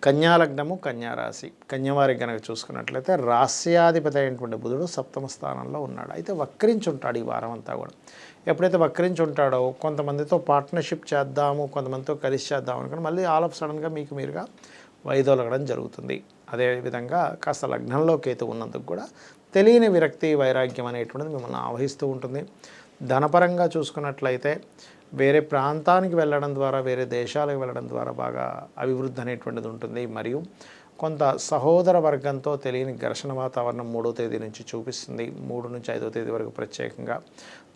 కన్యా లగ్నము, కన్యా రాశి. కన్యవారికి కనుక చూసుకున్నట్లయితే రాస్యాధిపతి అయినటువంటి బుధుడు సప్తమ స్థానంలో ఉన్నాడు. అయితే వక్రించి ఉంటాడు ఈ వారం అంతా కూడా. ఎప్పుడైతే వక్రించి ఉంటాడో కొంతమందితో పార్ట్నర్షిప్ చేద్దాము, కొంతమందితో కలిసి చేద్దాము అనుకుని మళ్ళీ ఆల్ ఆఫ్ సడన్గా మీకు మీరుగా వైదొలగడం జరుగుతుంది. అదేవిధంగా కాస్త లగ్నంలో కేతు ఉన్నందుకు కూడా తెలియని విరక్తి, వైరాగ్యం అనేటువంటిది మిమ్మల్ని ఆవహిస్తూ ఉంటుంది. ధనపరంగా చూసుకున్నట్లయితే వేరే ప్రాంతానికి వెళ్ళడం ద్వారా, వేరే దేశాలకు వెళ్ళడం ద్వారా బాగా అభివృద్ధి అనేటువంటిది ఉంటుంది. మరియు కొంత సహోదర వర్గంతో తెలియని ఘర్షణ వాతావరణం 3వ తేదీ నుంచి చూపిస్తుంది. 3 నుంచి 5వ తేదీ వరకు ప్రత్యేకంగా.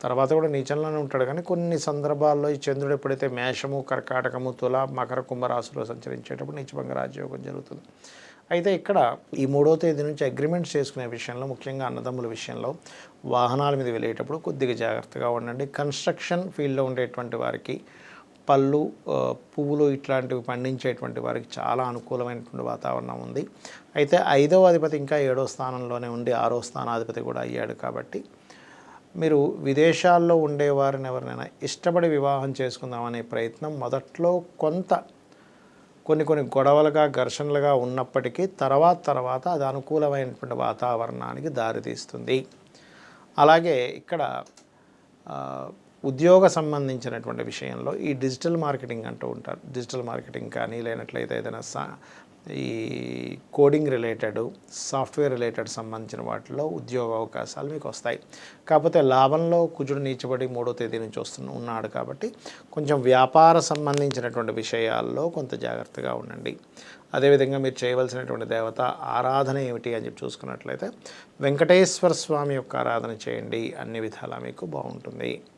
తర్వాత కూడా నీచంలోనే ఉంటాడు, కానీ కొన్ని సందర్భాల్లో ఈ చంద్రుడు ఎప్పుడైతే మేషము, కర్కాటకము, తుల, మకర, కుంభరాశిలో సంచరించేటప్పుడు నీచభంగ రాజయోగం జరుగుతుంది. అయితే ఇక్కడ ఈ 3వ తేదీ నుంచి అగ్రిమెంట్స్ చేసుకునే విషయంలో, ముఖ్యంగా అన్నదమ్ముల విషయంలో, వాహనాల మీద వెళ్ళేటప్పుడు కొద్దిగా జాగ్రత్తగా ఉండండి. కన్స్ట్రక్షన్ ఫీల్డ్లో ఉండేటువంటి వారికి, పళ్ళు, పువ్వులు ఇట్లాంటివి పండించేటువంటి వారికి చాలా అనుకూలమైనటువంటి వాతావరణం ఉంది. అయితే 5వ అధిపతి ఇంకా 7వ స్థానంలోనే ఉండి 6వ స్థానాధిపతి కూడా అయ్యాడు. కాబట్టి మీరు విదేశాల్లో ఉండేవారిని ఎవరినైనా ఇష్టపడి వివాహం చేసుకుందామనే ప్రయత్నం మొదట్లో కొన్ని గొడవలుగా, ఘర్షణలుగా ఉన్నప్పటికీ తర్వాత అది అనుకూలమైనటువంటి వాతావరణానికి దారితీస్తుంది. అలాగే ఇక్కడ ఉద్యోగ సంబంధించినటువంటి విషయంలో ఈ డిజిటల్ మార్కెటింగ్ అంటూ ఉంటారు. డిజిటల్ మార్కెటింగ్ కానీ, లేనట్లయితే ఏదైనా ఈ కోడింగ్ రిలేటెడ్, సాఫ్ట్వేర్ రిలేటెడ్ సంబంధించిన వాటిలో ఉద్యోగ అవకాశాలు మీకు వస్తాయి. కాకపోతే లాభంలో కుజుడు నీచబడి 3వ తేదీ నుంచి ఉన్నాడు. కాబట్టి కొంచెం వ్యాపార సంబంధించినటువంటి విషయాల్లో కొంత జాగ్రత్తగా ఉండండి. అదేవిధంగా మీరు చేయవలసినటువంటి దేవత ఆరాధన ఏమిటి అని చెప్పి చూసుకున్నట్లయితే వెంకటేశ్వర స్వామి యొక్క ఆరాధన చేయండి. అన్ని విధాలా మీకు బాగుంటుంది.